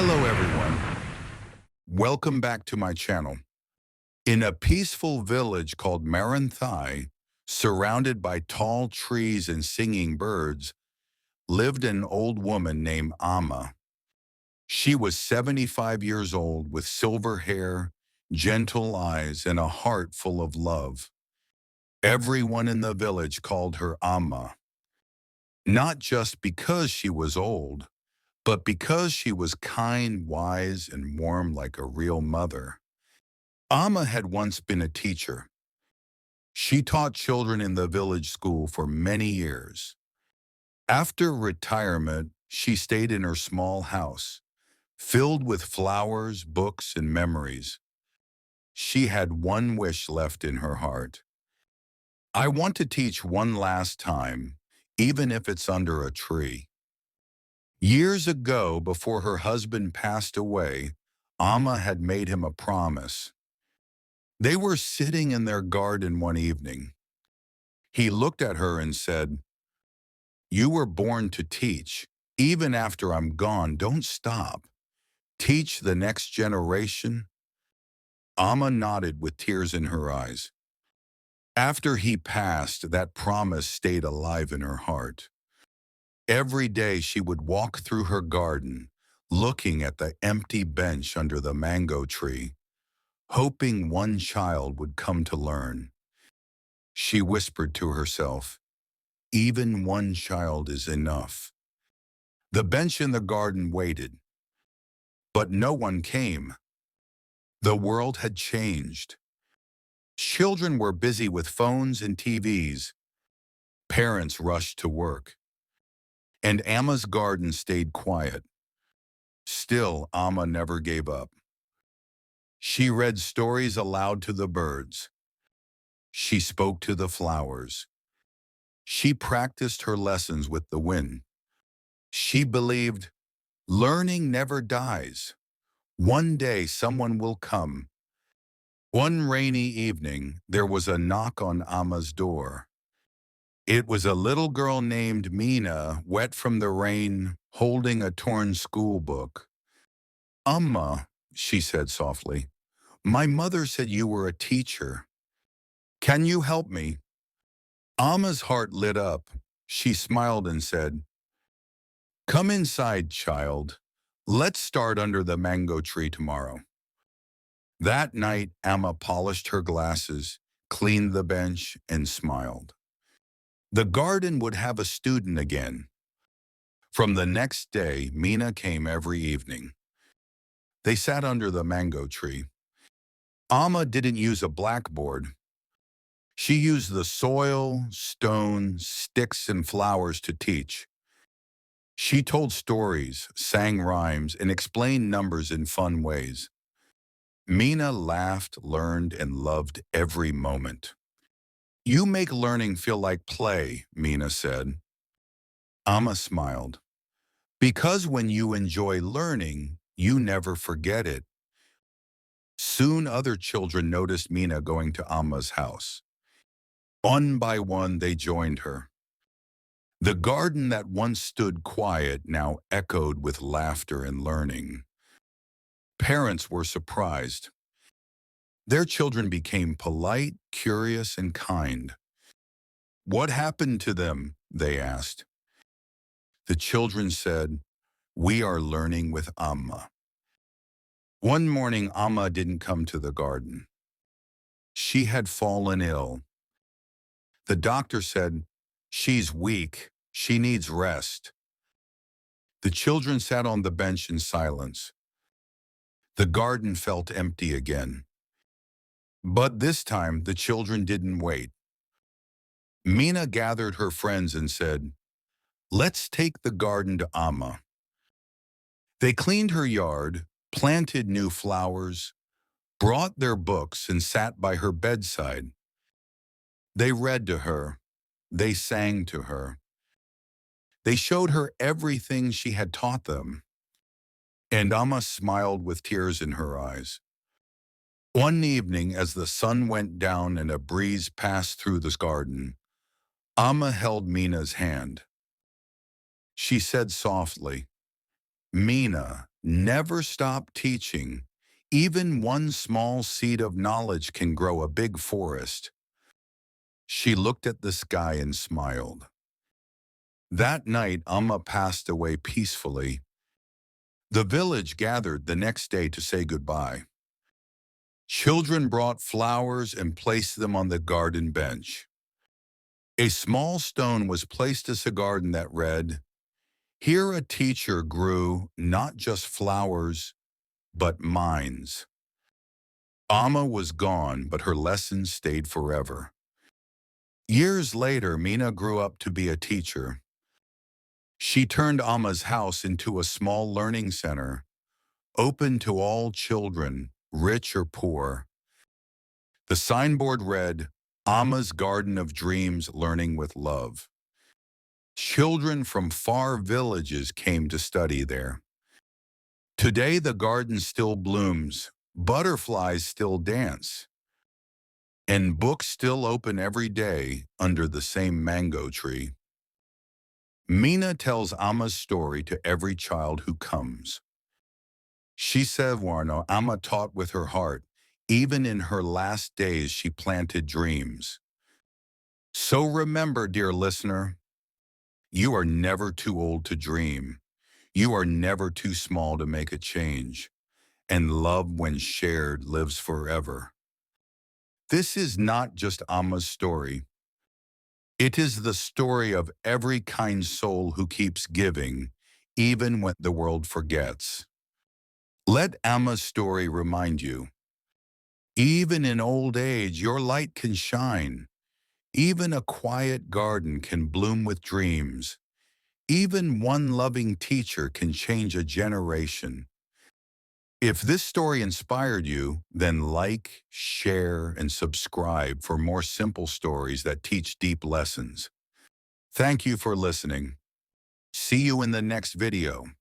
Hello everyone, welcome back to my channel. In a peaceful village called Maranthai, surrounded by tall trees and singing birds, lived an old woman named Amma. She was 75 years old with silver hair, gentle eyes, and a heart full of love. Everyone in the village called her Amma, not just because she was old, but because she was kind, wise, and warm like a real mother. Amma had once been a teacher. She taught children in the village school for many years. After retirement, she stayed in her small house, filled with flowers, books, and memories. She had one wish left in her heart. I want to teach one last time, even if it's under a tree. Years ago, before her husband passed away, Amma had made him a promise. They were sitting in their garden one evening. He looked at her and said, "You were born to teach. Even after I'm gone, don't stop. Teach the next generation." Amma nodded with tears in her eyes. After he passed, that promise stayed alive in her heart. Every day she would walk through her garden, looking at the empty bench under the mango tree, hoping one child would come to learn. She whispered to herself, "Even one child is enough." The bench in the garden waited, but no one came. The world had changed. Children were busy with phones and TVs. Parents rushed to work. And Amma's garden stayed quiet. Still, Amma never gave up. She read stories aloud to the birds. She spoke to the flowers. She practiced her lessons with the wind. She believed learning never dies. One day someone will come. One rainy evening, there was a knock on Amma's door. It was a little girl named Mina, wet from the rain, holding a torn school book. "Amma," she said softly, "my mother said you were a teacher. Can you help me?" Amma's heart lit up. She smiled and said, "Come inside, child. Let's start under the mango tree tomorrow." That night, Amma polished her glasses, cleaned the bench, and smiled. The garden would have a student again. From the next day, Mina came every evening. They sat under the mango tree. Amma didn't use a blackboard. She used the soil, stone, sticks, and flowers to teach. She told stories, sang rhymes, and explained numbers in fun ways. Mina laughed, learned, and loved every moment. "You make learning feel like play," Mina said. Amma smiled. "Because when you enjoy learning, you never forget it." Soon other children noticed Mina going to Amma's house. One by one, they joined her. The garden that once stood quiet now echoed with laughter and learning. Parents were surprised. Their children became polite, curious, and kind. "What happened to them?" they asked. The children said, "We are learning with Amma." One morning, Amma didn't come to the garden. She had fallen ill. The doctor said, "She's weak. She needs rest." The children sat on the bench in silence. The garden felt empty again. But this time, the children didn't wait. Mina gathered her friends and said, "Let's take the garden to Amma." They cleaned her yard, planted new flowers, brought their books, and sat by her bedside. They read to her. They sang to her. They showed her everything she had taught them. And Amma smiled with tears in her eyes. One evening, as the sun went down and a breeze passed through the garden, Amma held Mina's hand. She said softly, "Mina, Never stop teaching. Even one small seed of knowledge can grow a big forest. She looked at the sky and smiled. That night, Amma passed away peacefully. The village gathered the next day to say goodbye. Children brought flowers and placed them on the garden bench. A small stone was placed as a garden that read, "Here a teacher grew not just flowers, but minds." Amma was gone, but her lessons stayed forever. Years later, Mina grew up to be a teacher. She turned Amma's house into a small learning center, open to all children, rich or poor. The signboard read, "Amma's Garden of Dreams, Learning with Love." Children from far villages came to study there. Today the garden still blooms, butterflies still dance, and books still open every day under the same mango tree. Mina tells Amma's story to every child who comes. She said, "Warno, Amma taught with her heart. Even in her last days, she planted dreams." So remember, dear listener, you are never too old to dream. You are never too small to make a change. And love, when shared, lives forever. This is not just Amma's story. It is the story of every kind soul who keeps giving, even when the world forgets. Let Amma's story remind you, even in old age, your light can shine. Even a quiet garden can bloom with dreams. Even one loving teacher can change a generation. If this story inspired you, then like, share, and subscribe for more simple stories that teach deep lessons. Thank you for listening. See you in the next video.